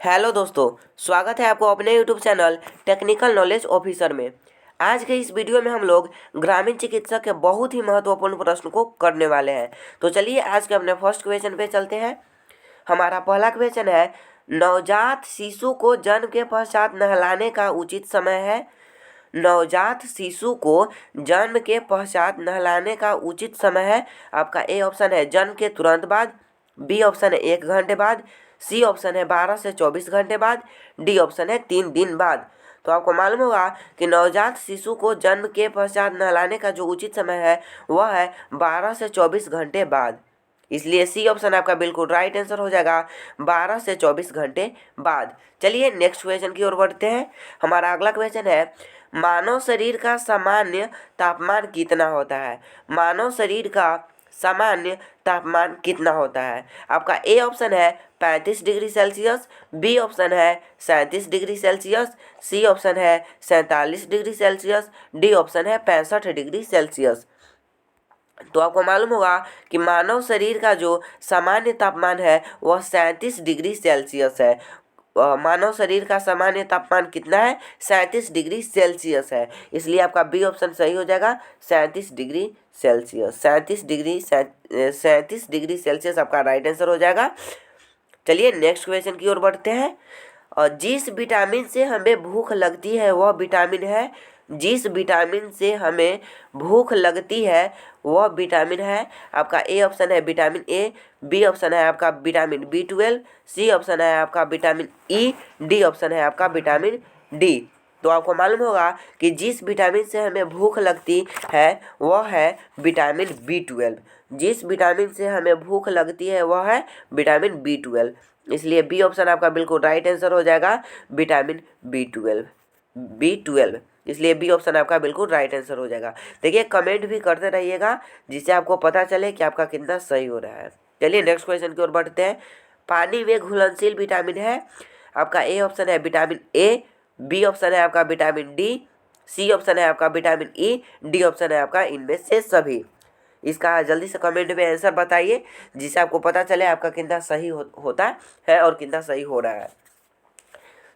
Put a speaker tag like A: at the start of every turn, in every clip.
A: Hello दोस्तों, स्वागत है आपको अपने YouTube channel technical knowledge officer में। आज के इस वीडियो में हम लोग ग्रामीण चिकित्सा के बहुत ही महत्वपूर्ण प्रश्न को करने वाले हैं। तो चलिए आज के अपने फर्स्ट क्वेश्चन पे चलते हैं। हमारा पहला क्वेश्चन है, नवजात शिशु को जन्म के पश्चात नहलाने का उचित समय है। नवजात शिशु को जन्म के पश्चात नहलाने का उचित समय है। आपका ए ऑप्शन है जन्म के तुरंत बाद, बी ऑप्शन है 1 घंटे बाद, सी ऑप्शन है 12 से 24 घंटे बाद, डी ऑप्शन है 3 दिन बाद। तो आपको मालूम होगा कि नवजात शिशु को जन्म के पश्चात नहलाने का जो उचित समय है वह है 12 से 24 घंटे बाद। इसलिए सी ऑप्शन आपका बिल्कुल राइट आंसर हो जाएगा 12 से 24 घंटे बाद। चलिए नेक्स्ट क्वेश्चन की ओर बढ़ते हैं। हमारा अगला क्वेश्चन है, मानव शरीर का सामान्य तापमान कितना होता है। मानव शरीर का सामान्य तापमान कितना होता है। आपका ए ऑप्शन है 35 डिग्री सेल्सियस, बी ऑप्शन है 37 डिग्री सेल्सियस, सी ऑप्शन है 47 डिग्री सेल्सियस, डी ऑप्शन है 65 डिग्री सेल्सियस। तो आपको मालूम होगा कि मानव शरीर का जो सामान्य तापमान है वह 37 डिग्री सेल्सियस है। मानव शरीर का सामान्य तापमान कितना है, 37 डिग्री सेल्सियस है। इसलिए आपका बी ऑप्शन सही हो जाएगा 37 डिग्री सेल्सियस। 37 डिग्री सेल्सियस आपका राइट आंसर हो जाएगा। चलिए नेक्स्ट क्वेश्चन की ओर बढ़ते हैं। और जिस विटामिन से हमें भूख लगती है वह विटामिन है। जिस विटामिन से हमें भूख लगती है वह विटामिन है। आपका ए ऑप्शन है विटामिन ए, बी ऑप्शन है आपका विटामिन B12, सी ऑप्शन है आपका विटामिन ई, डी ऑप्शन है आपका विटामिन डी। तो आपको मालूम होगा कि जिस विटामिन से हमें भूख लगती है वह है विटामिन B12। जिस विटामिन से हमें भूख लगती है वह है विटामिन B12। इसलिए बी ऑप्शन आपका बिल्कुल राइट आंसर हो जाएगा विटामिन B12। इसलिए बी ऑप्शन आपका बिल्कुल राइट आंसर हो जाएगा। देखिए कमेंट भी करते रहिएगा जिससे आपको पता चले कि आपका कितना सही हो रहा है। चलिए नेक्स्ट क्वेश्चन की ओर बढ़ते हैं। पानी में घुलनशील विटामिन है। आपका ए ऑप्शन है विटामिन ए, बी ऑप्शन है आपका विटामिन डी, सी ऑप्शन है आपका विटामिन ई, डी ऑप्शन है आपका इनमें से सभी। इसका जल्दी से कमेंट में आंसर बताइए जिससे आपको पता चले आपका कितना सही होता है और कितना सही हो रहा है।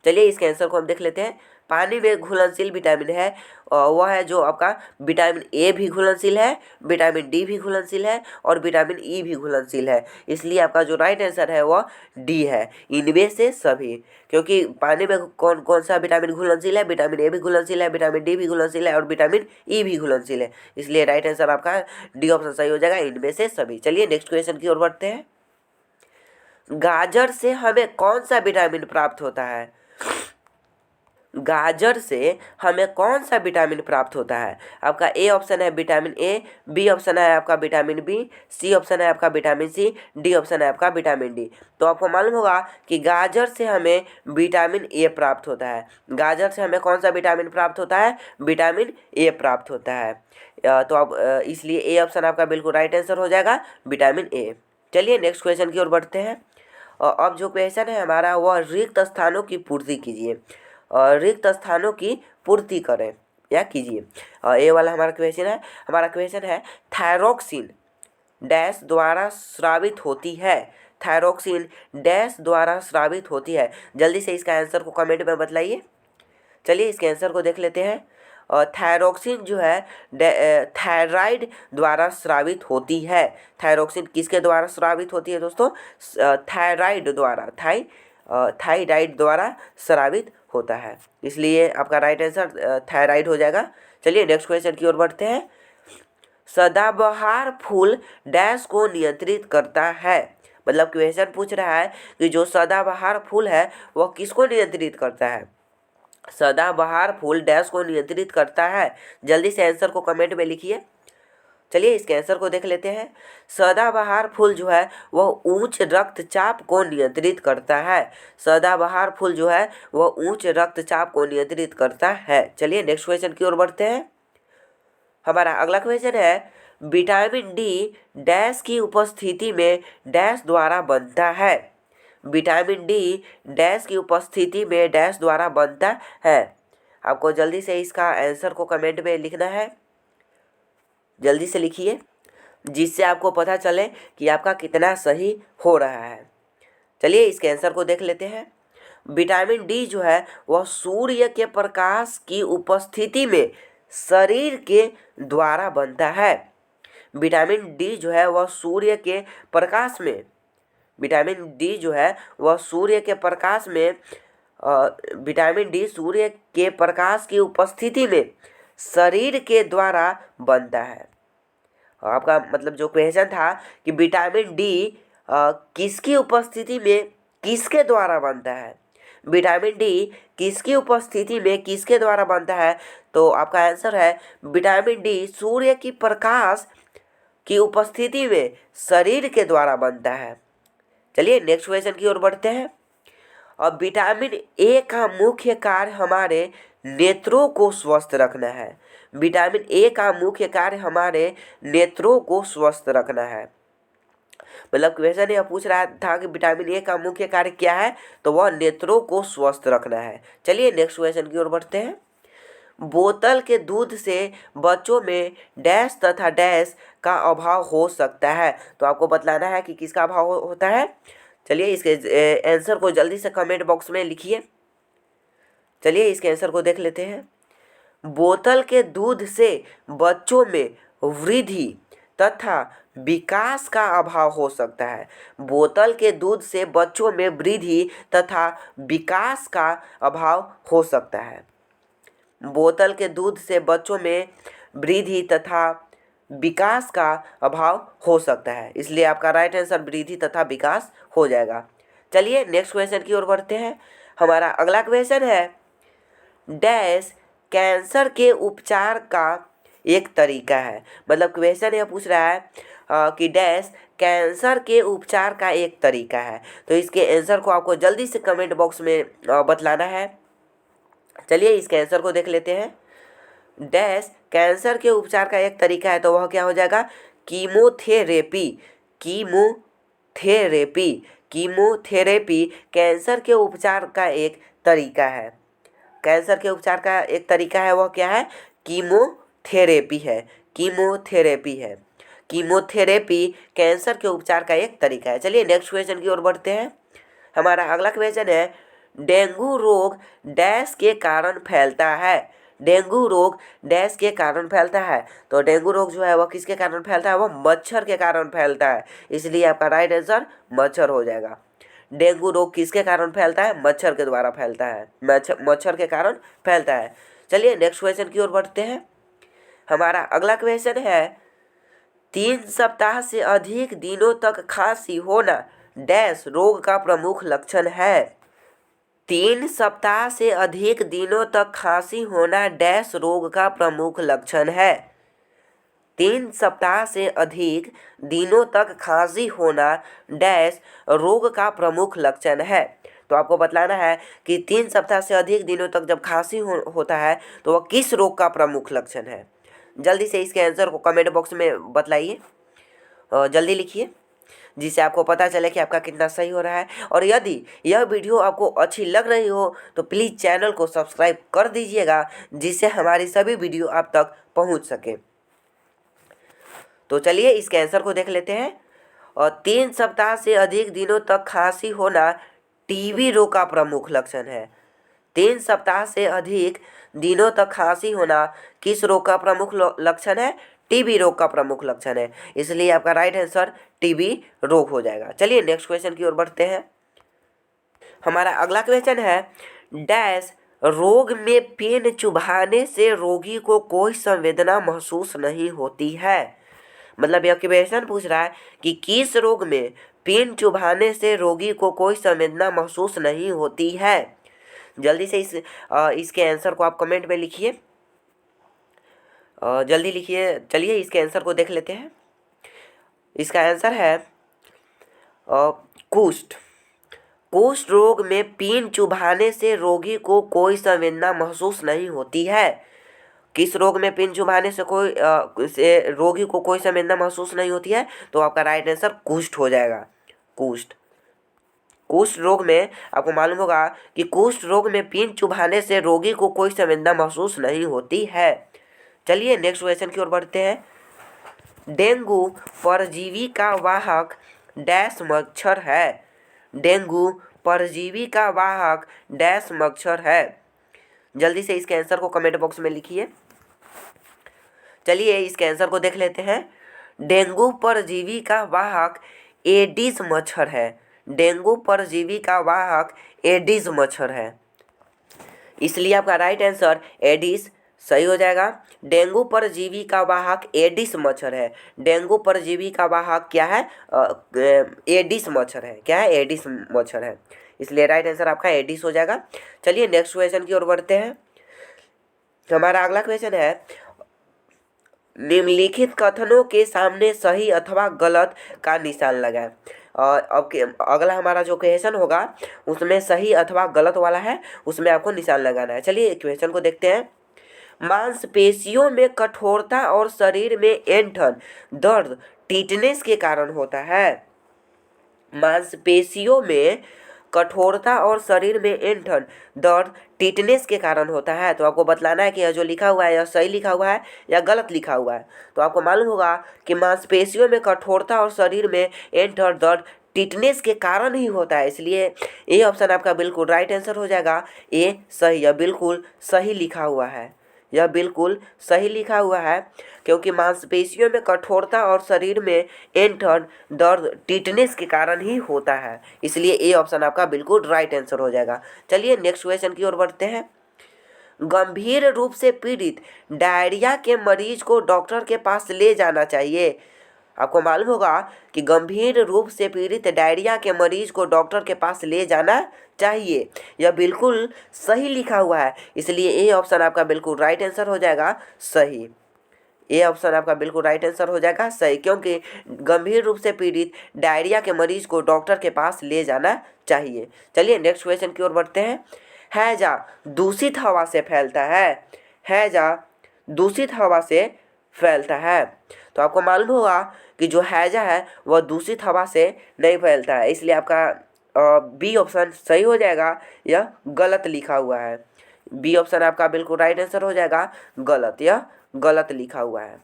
A: चलिए इसके आंसर को हम देख लेते हैं। पानी में घुलनशील विटामिन है और वह है जो आपका विटामिन ए भी घुलनशील है, विटामिन डी भी घुलनशील है और विटामिन ई भी घुलनशील है। इसलिए आपका जो राइट आंसर है वह डी है, इनमें से सभी। क्योंकि पानी में कौन कौन सा विटामिन घुलनशील है, विटामिन ए भी घुलनशील है, विटामिन डी भी घुलनशील है और विटामिन ई भी घुलनशील है। इसलिए राइट आंसर आपका डी ऑप्शन सही हो जाएगा, इनमें से सभी। चलिए नेक्स्ट क्वेश्चन की ओर बढ़ते हैं। गाजर से हमें कौन सा विटामिन प्राप्त होता है। गाजर से हमें कौन सा विटामिन प्राप्त होता है। आपका ए ऑप्शन है विटामिन ए, बी ऑप्शन है आपका विटामिन बी, सी ऑप्शन है आपका विटामिन सी, डी ऑप्शन है आपका विटामिन डी। तो आपको मालूम होगा कि गाजर से हमें विटामिन ए प्राप्त होता है। गाजर से हमें कौन सा विटामिन प्राप्त होता है, विटामिन ए प्राप्त होता है। तो अब इसलिए ए ऑप्शन आपका बिल्कुल राइट आंसर हो जाएगा विटामिन ए। चलिए नेक्स्ट क्वेश्चन की ओर बढ़ते हैं। और अब जो क्वेश्चन है हमारा वह रिक्त स्थानों की पूर्ति कीजिए। रिक्त स्थानों की पूर्ति करें या कीजिए। ये वाला हमारा क्वेश्चन है थायरोक्सिन डैश द्वारा स्रावित होती है। थायरोक्सिन डैश द्वारा स्रावित होती है। जल्दी से इसका आंसर को कमेंट में बतलाइए। चलिए इसके आंसर को देख लेते हैं। थायरोक्सिन जो है थायराइड द्वारा स्रावित होती है। थायरोक्सिन किसके द्वारा स्रावित होती है दोस्तों, थायराइड द्वारा, थायराइड द्वारा स्रावित होता है। इसलिए आपका राइट आंसर थायराइड हो जाएगा। चलिए नेक्स्ट क्वेश्चन की ओर बढ़ते हैं। सदाबहार फूल डैश को नियंत्रित करता है। मतलब क्वेश्चन पूछ रहा है कि जो सदाबहार फूल है वह किसको नियंत्रित करता है। सदाबहार फूल डैश को नियंत्रित करता है। जल्दी से आंसर को कमेंट में लिखिए। चलिए इसके आंसर को देख लेते हैं। सदाबहार फूल जो है वह उच्च रक्तचाप को नियंत्रित करता है। सदाबहार फूल जो है वह उच्च रक्तचाप को नियंत्रित करता है। चलिए नेक्स्ट क्वेश्चन की ओर बढ़ते हैं। हमारा अगला क्वेश्चन है, विटामिन डी डैश की उपस्थिति में डैश द्वारा बनता है। विटामिन डी डैश की उपस्थिति में डैश द्वारा बनता है। आपको जल्दी से इसका आंसर को कमेंट में लिखना है। जल्दी से लिखिए जिससे आपको पता चले कि आपका कितना सही हो रहा है। चलिए इसके आंसर को देख लेते हैं। विटामिन डी जो है वह सूर्य के प्रकाश की उपस्थिति में शरीर के द्वारा बनता है। विटामिन डी जो है वह सूर्य के प्रकाश में विटामिन डी जो है वह सूर्य के प्रकाश में विटामिन डी सूर्य के प्रकाश की उपस्थिति में शरीर के द्वारा बनता है। आपका मतलब जो क्वेश्चन था कि विटामिन डी किसकी उपस्थिति में किसके द्वारा बनता है, विटामिन डी किसकी उपस्थिति में किसके द्वारा बनता है, तो आपका आंसर है विटामिन डी सूर्य की प्रकाश की उपस्थिति में शरीर के द्वारा बनता है। चलिए नेक्स्ट क्वेश्चन की ओर बढ़ते हैं। अब विटामिन ए का मुख्य कार्य हमारे नेत्रों को स्वस्थ रखना है। विटामिन ए का मुख्य कार्य हमारे नेत्रों को स्वस्थ रखना है। मतलब क्वेश्चन यह पूछ रहा था कि विटामिन ए का मुख्य कार्य क्या है, तो वह नेत्रों को स्वस्थ रखना है। चलिए नेक्स्ट क्वेश्चन की ओर बढ़ते हैं। बोतल के दूध से बच्चों में डैश तथा डैश का अभाव हो सकता है। तो आपको बतलाना है कि किसका अभाव होता है। चलिए इसके आंसर को जल्दी से कमेंट बॉक्स में लिखिए। चलिए इसके आंसर को देख लेते हैं। बोतल के दूध से बच्चों में वृद्धि तथा विकास का अभाव हो सकता है। बोतल के दूध से बच्चों में वृद्धि तथा विकास का अभाव हो सकता है। बोतल के दूध से बच्चों में वृद्धि तथा विकास का अभाव हो सकता है, इसलिए आपका राइट आंसर वृद्धि तथा विकास हो जाएगा। चलिए नेक्स्ट क्वेश्चन की ओर बढ़ते हैं। हमारा अगला क्वेश्चन है, डैश कैंसर के उपचार का एक तरीका है। मतलब क्वेश्चन यह पूछ रहा है कि डैश कैंसर के उपचार का एक तरीका है। तो इसके आंसर को आपको जल्दी से कमेंट बॉक्स में बतलाना है। चलिए इसके आंसर को देख लेते हैं। डैश कैंसर के उपचार का एक तरीका है, तो वह क्या हो जाएगा, कीमोथेरेपी। कीमोथेरेपी कीमोथेरेपी कैंसर के उपचार का एक तरीका है। कैंसर के उपचार का एक तरीका है, वह क्या है, कीमोथेरेपी है। कीमोथेरेपी है। कीमोथेरेपी कैंसर के उपचार का एक तरीका है। चलिए नेक्स्ट क्वेश्चन की ओर बढ़ते हैं। हमारा अगला क्वेश्चन है, डेंगू रोग डैश के कारण फैलता है। डेंगू रोग डैश के कारण फैलता है। तो डेंगू रोग जो है वह किसके कारण फैलता है, वह मच्छर के कारण फैलता है, इसलिए आपका राइट आंसर मच्छर हो जाएगा। डेंगू रोग किसके कारण फैलता है, मच्छर के द्वारा फैलता है, मच्छर के कारण फैलता है। चलिए नेक्स्ट क्वेश्चन की ओर बढ़ते हैं। हमारा अगला क्वेश्चन है, 3 सप्ताह से अधिक दिनों तक खांसी होना डैश रोग का प्रमुख लक्षण है। 3 सप्ताह से अधिक दिनों तक खांसी होना डैश रोग का प्रमुख लक्षण है। 3 सप्ताह से अधिक दिनों तक खांसी होना डैश रोग का प्रमुख लक्षण है। तो आपको बतलाना है कि 3 सप्ताह से अधिक दिनों तक जब खांसी होता है तो वह किस रोग का प्रमुख लक्षण है। जल्दी से इसके आंसर को कमेंट बॉक्स में बतलाइए, जल्दी लिखिए, जिससे आपको पता चले कि आपका कितना सही हो रहा है। और यदि यह वीडियो आपको अच्छी लग रही हो तो प्लीज़ चैनल को सब्सक्राइब कर दीजिएगा, जिससे हमारी सभी वीडियो आप तक पहुंच सके। तो चलिए इसके आंसर को देख लेते हैं। और 3 सप्ताह से अधिक दिनों तक खांसी होना टीबी रोग का प्रमुख लक्षण है। 3 सप्ताह से अधिक दिनों तक खांसी होना किस रोग का प्रमुख लक्षण है, टीबी रोग का प्रमुख लक्षण है, इसलिए आपका राइट आंसर टीबी रोग हो जाएगा। चलिए नेक्स्ट क्वेश्चन की ओर बढ़ते हैं। हमारा अगला क्वेश्चन है, डैश रोग में पेन चुभाने से रोगी को कोई संवेदना महसूस नहीं होती है। मतलब यह क्वेश्चन पूछ रहा है कि किस रोग में पेन चुभाने से रोगी को कोई संवेदना महसूस नहीं होती है। जल्दी से इसके आंसर को आप कमेंट में लिखिए, जल्दी लिखिए। चलिए इसके आंसर को देख लेते हैं। इसका आंसर है कुष्ठ। कुष्ठ रोग में पेन चुभाने से रोगी को कोई संवेदना महसूस नहीं होती है। किस रोग में पेन चुभाने से रोगी को कोई संवेदना महसूस नहीं होती है, तो आपका राइट आंसर कुष्ठ हो जाएगा। कुष्ठ कुष्ठ रोग में आपको मालूम होगा कि कुष्ठ रोग में पेन चुभाने से रोगी को कोई संवेदना महसूस नहीं होती है। चलिए नेक्स्ट क्वेश्चन की ओर बढ़ते हैं। डेंगू परजीवी का वाहक डैश मच्छर है। डेंगू परजीवी का वाहक डैश मच्छर है। जल्दी से इसके आंसर को कमेंट बॉक्स में लिखिए। चलिए इसके आंसर को देख लेते हैं। डेंगू परजीवी का वाहक एडिस मच्छर है। डेंगू परजीवी का वाहक एडिस मच्छर है, इसलिए आपका राइट आंसर एडिस सही हो जाएगा। डेंगू परजीवी का वाहक एडिस मच्छर है। डेंगू परजीवी का वाहक क्या है? एडिस मच्छर है। क्या है? एडिस मच्छर है, इसलिए राइट आंसर आपका एडिस हो जाएगा। चलिए नेक्स्ट क्वेश्चन की ओर बढ़ते हैं। हमारा अगला क्वेश्चन है, निम्नलिखित कथनों के सामने सही अथवा गलत का निशान लगाएं। और अब अगला हमारा जो क्वेश्चन होगा उसमें सही अथवा गलत वाला है, उसमें आपको निशान लगाना है। चलिए क्वेश्चन को देखते हैं। मांसपेशियों में कठोरता और शरीर में ऐंठन दर्द टिटनेस के कारण होता है। मांसपेशियों में कठोरता और शरीर में ऐंठन दर्द टिटनेस के कारण होता है। तो आपको बतलाना है कि यह जो लिखा हुआ है यह सही लिखा हुआ है या गलत लिखा हुआ है। तो आपको मालूम होगा कि मांसपेशियों में कठोरता और शरीर में ऐंठन दर्द टिटनेस के कारण ही होता है, इसलिए ये ऑप्शन आपका बिल्कुल राइट आंसर हो जाएगा। ये सही, यह बिल्कुल सही लिखा हुआ है। यह बिल्कुल सही लिखा हुआ है क्योंकि मांसपेशियों में कठोरता और शरीर में ऐंठन दर्द टिटनेस के कारण ही होता है, इसलिए ए ऑप्शन आपका बिल्कुल राइट आंसर हो जाएगा। चलिए नेक्स्ट क्वेश्चन की ओर बढ़ते हैं। गंभीर रूप से पीड़ित डायरिया के मरीज को डॉक्टर के पास ले जाना चाहिए। आपको मालूम होगा कि गंभीर रूप से पीड़ित डायरिया के मरीज को डॉक्टर के पास ले जाना चाहिए, यह बिल्कुल सही लिखा हुआ है, इसलिए ए ऑप्शन आपका बिल्कुल राइट आंसर हो जाएगा सही। ए ऑप्शन आपका बिल्कुल राइट आंसर हो जाएगा सही, क्योंकि गंभीर रूप से पीड़ित डायरिया के मरीज को डॉक्टर के पास ले जाना चाहिए। चलिए नेक्स्ट क्वेश्चन की ओर बढ़ते हैं। हैजा दूषित हवा से फैलता है। हैजा दूषित हवा से फैलता है। तो आपको मालूम होगा कि जो हैजा है वह दूषित हवा से नहीं फैलता है, इसलिए आपका बी ऑप्शन सही हो जाएगा। यह गलत लिखा हुआ है। बी ऑप्शन आपका बिल्कुल राइट आंसर हो जाएगा गलत। यह गलत लिखा हुआ है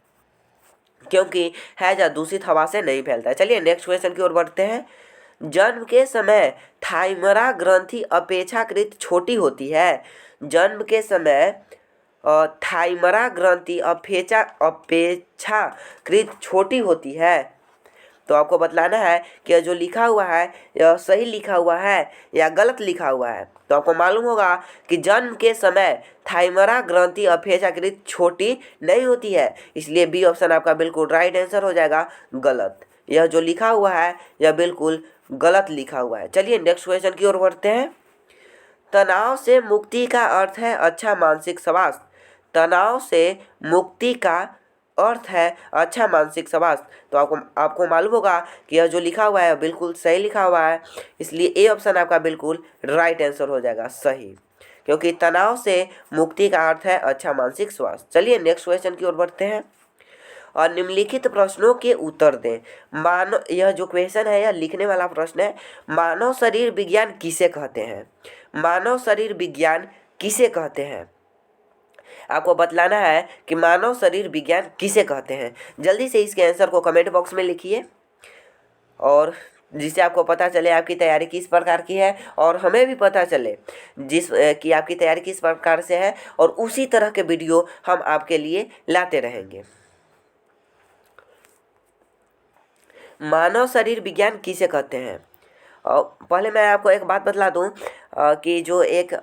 A: क्योंकि हैजा दूषित हवा से नहीं फैलता है। चलिए नेक्स्ट क्वेश्चन की ओर बढ़ते हैं। जन्म के समय थाइमरा ग्रंथि अपेक्षाकृत छोटी होती है। जन्म के समय थाइमरा ग्रंथि अपेक्षाकृत छोटी होती है। तो आपको बतलाना है कि यह जो लिखा हुआ है यह सही लिखा हुआ है या गलत लिखा हुआ है। तो आपको मालूम होगा कि जन्म के समय थाइमरा ग्रंथि अपेक्षाकृत छोटी नहीं होती है, इसलिए बी ऑप्शन आपका बिल्कुल राइट आंसर हो जाएगा गलत। यह जो लिखा हुआ है यह बिल्कुल गलत लिखा हुआ है। चलिए नेक्स्ट क्वेश्चन की ओर बढ़ते हैं। तनाव से मुक्ति का अर्थ है अच्छा मानसिक स्वास्थ्य। तनाव से मुक्ति का अर्थ है अच्छा मानसिक स्वास्थ्य। तो आपको मालूम होगा कि यह जो लिखा हुआ है बिल्कुल सही लिखा हुआ है, इसलिए ए ऑप्शन आपका बिल्कुल राइट आंसर हो जाएगा सही, क्योंकि तनाव से मुक्ति का अर्थ है अच्छा मानसिक स्वास्थ्य। चलिए नेक्स्ट क्वेश्चन की ओर बढ़ते हैं। और निम्नलिखित प्रश्नों के उत्तर दें। मानव, यह जो क्वेश्चन है यह लिखने वाला प्रश्न है। मानव शरीर विज्ञान किसे कहते हैं? मानव शरीर विज्ञान किसे कहते हैं? आपको बतलाना है कि मानव शरीर विज्ञान किसे कहते हैं। जल्दी से इसके आंसर को कमेंट बॉक्स में लिखिए, और जिससे आपको पता चले आपकी तैयारी किस प्रकार की है और हमें भी पता चले कि आपकी तैयारी किस प्रकार से है, और उसी तरह के वीडियो हम आपके लिए लाते रहेंगे। मानव शरीर विज्ञान किसे कहते हैं? पहले मैं आपको एक बात बतला दूं कि जो एक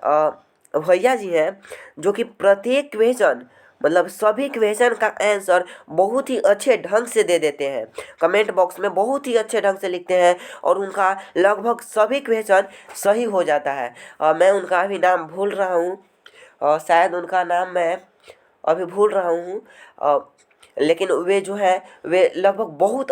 A: भैया जी हैं जो कि प्रत्येक क्वेश्चन मतलब सभी क्वेश्चन का आंसर बहुत ही अच्छे ढंग से दे देते हैं। कमेंट बॉक्स में बहुत ही अच्छे ढंग से लिखते हैं और उनका लगभग सभी क्वेश्चन सही हो जाता है। मैं उनका अभी नाम भूल रहा हूँ, शायद उनका नाम मैं अभी भूल रहा हूँ, लेकिन वे जो है वे लगभग बहुत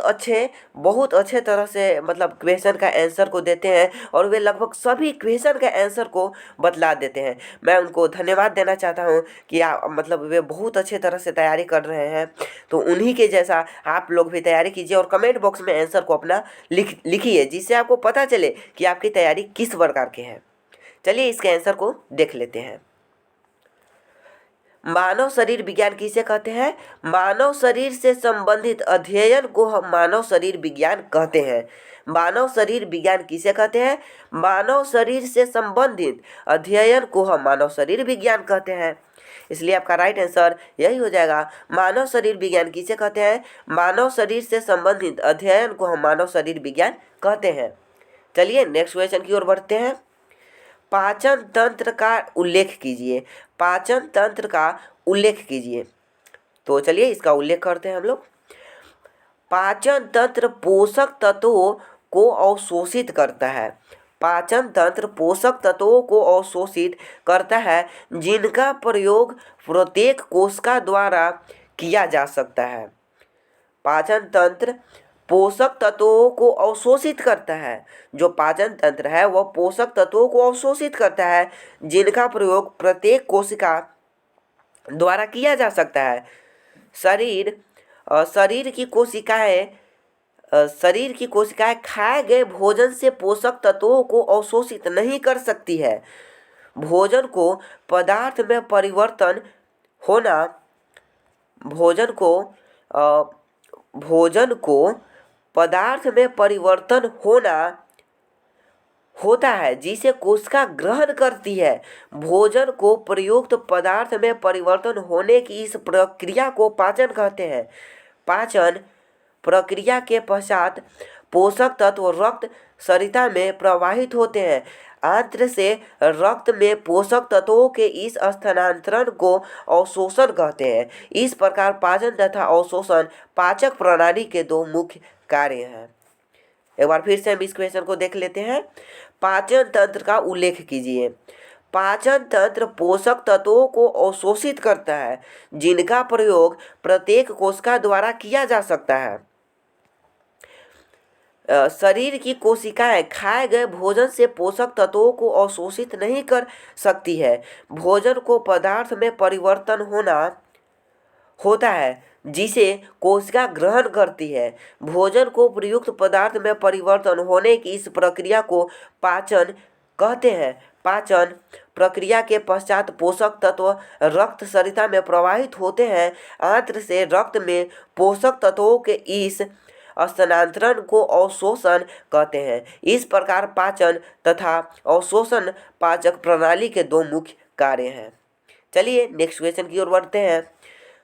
A: अच्छे तरह से मतलब क्वेश्चन का आंसर को देते हैं, और वे लगभग सभी क्वेश्चन का आंसर को बतला देते हैं। मैं उनको धन्यवाद देना चाहता हूं कि मतलब वे बहुत अच्छे तरह से तैयारी कर रहे हैं। तो उन्हीं के जैसा आप लोग भी तैयारी कीजिए और कमेंट बॉक्स में आंसर को अपना लिखिए, जिससे आपको पता चले कि आपकी तैयारी किस प्रकार की है। चलिए इसके आंसर को देख लेते हैं। मानव शरीर विज्ञान किसे कहते हैं? मानव शरीर से संबंधित अध्ययन को हम मानव शरीर विज्ञान कहते हैं। मानव शरीर विज्ञान किसे कहते हैं? मानव शरीर से संबंधित अध्ययन को हम मानव शरीर विज्ञान कहते हैं। इसलिए आपका राइट आंसर यही हो जाएगा। मानव शरीर विज्ञान किसे कहते हैं? मानव शरीर से संबंधित अध्ययन को हम मानव शरीर विज्ञान कहते हैं। चलिए नेक्स्ट क्वेश्चन की ओर बढ़ते हैं। पाचन तंत्र का उल्लेख कीजिए। पाचन तंत्र का उल्लेख कीजिए। तो चलिए इसका उल्लेख करते हैं हम लोग। पाचन तंत्र पोषक तत्वों को अवशोषित करता है। पाचन तंत्र पोषक तत्वों को अवशोषित करता है जिनका प्रयोग प्रत्येक कोशिका द्वारा किया जा सकता है। पाचन तंत्र पोषक तत्वों को अवशोषित करता है। जो पाचन तंत्र है वह पोषक तत्वों को अवशोषित करता है जिनका प्रयोग प्रत्येक कोशिका द्वारा किया जा सकता है। शरीर की कोशिकाएं खाए गए भोजन से पोषक तत्वों को अवशोषित नहीं कर सकती है। भोजन को पदार्थ में परिवर्तन होना होता है जिसे कोशिका ग्रहण करती है। भोजन को प्रयुक्त पदार्थ में परिवर्तन होने की इस प्रक्रिया को पाचन कहते हैं। पाचन प्रक्रिया के पश्चात पोषक तत्व रक्त सरिता में प्रवाहित होते हैं। आंत्र से रक्त में पोषक तत्वों के इस स्थानांतरण को अवशोषण कहते हैं। इस प्रकार पाचन तथा अवशोषण पाचक प्रणाली के दो मुख्य कार्य हैं। एक बार फिर से हम इस क्वेश्चन को देख लेते हैं। पाचन तंत्र का उल्लेख कीजिए। पाचन तंत्र पोषक तत्वों को अवशोषित करता है जिनका प्रयोग प्रत्येक कोशिका द्वारा किया जा सकता है। शरीर की कोशिकाएं खाए गए भोजन से पोषक तत्वों को अवशोषित नहीं कर सकती है। भोजन को पदार्थ में परिवर्तन होता है जिसे कोशिका ग्रहण करती है। भोजन को प्रयुक्त पदार्थ में परिवर्तन होने की इस प्रक्रिया को पाचन कहते हैं। पाचन प्रक्रिया के पश्चात पोषक तत्व रक्त सरिता में प्रवाहित होते हैं। आंत्र से रक्त में पोषक तत्वों के इस स्थानांतरण को अवशोषण कहते हैं। इस प्रकार पाचन तथा अवशोषण पाचक प्रणाली के दो मुख्य कार्य हैं। चलिए नेक्स्ट क्वेश्चन की ओर बढ़ते हैं।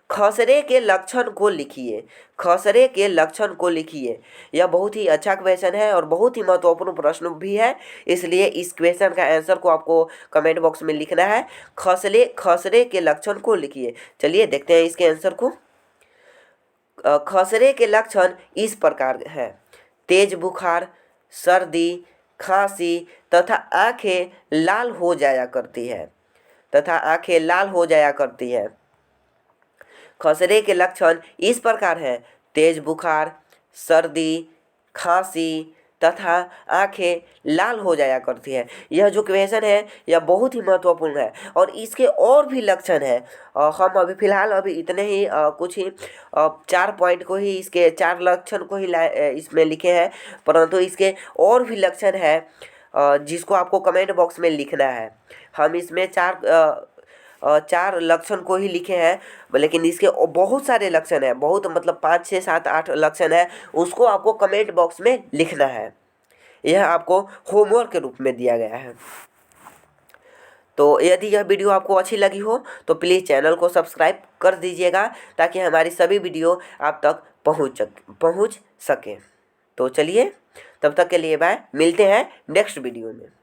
A: खसरे के लक्षण को लिखिए। खसरे के लक्षण को लिखिए। यह बहुत ही अच्छा क्वेश्चन है और बहुत ही महत्वपूर्ण प्रश्न भी है, इसलिए इस क्वेश्चन का आंसर को आपको कमेंट बॉक्स में लिखना है। खसरे के लक्षण को लिखिए। चलिए देखते हैं इसके आंसर को। खसरे के लक्षण इस प्रकार हैं। तेज बुखार, सर्दी, खांसी तथा आंखें लाल हो जाया करती है। खसरे के लक्षण इस प्रकार हैं। तेज बुखार, सर्दी, खांसी तथा आंखें लाल हो जाया करती है। यह जो क्वेश्चन है यह बहुत ही महत्वपूर्ण है और इसके और भी लक्षण हैं। हम अभी फ़िलहाल इतने ही कुछ ही 4 पॉइंट को ही, इसके 4 लक्षण को ही इसमें लिखे हैं, परंतु इसके और भी लक्षण है जिसको आपको कमेंट बॉक्स में लिखना है। हम इसमें 4 लक्षण को ही लिखे हैं, लेकिन इसके बहुत सारे लक्षण हैं, बहुत मतलब 5, 6, 7, 8 लक्षण है, उसको आपको कमेंट बॉक्स में लिखना है। यह आपको होमवर्क के रूप में दिया गया है। तो यदि यह वीडियो आपको अच्छी लगी हो तो प्लीज़ चैनल को सब्सक्राइब कर दीजिएगा ताकि हमारी सभी वीडियो आप तक पहुँच सके। तो चलिए तब तक के लिए बाय, मिलते हैं नेक्स्ट वीडियो में।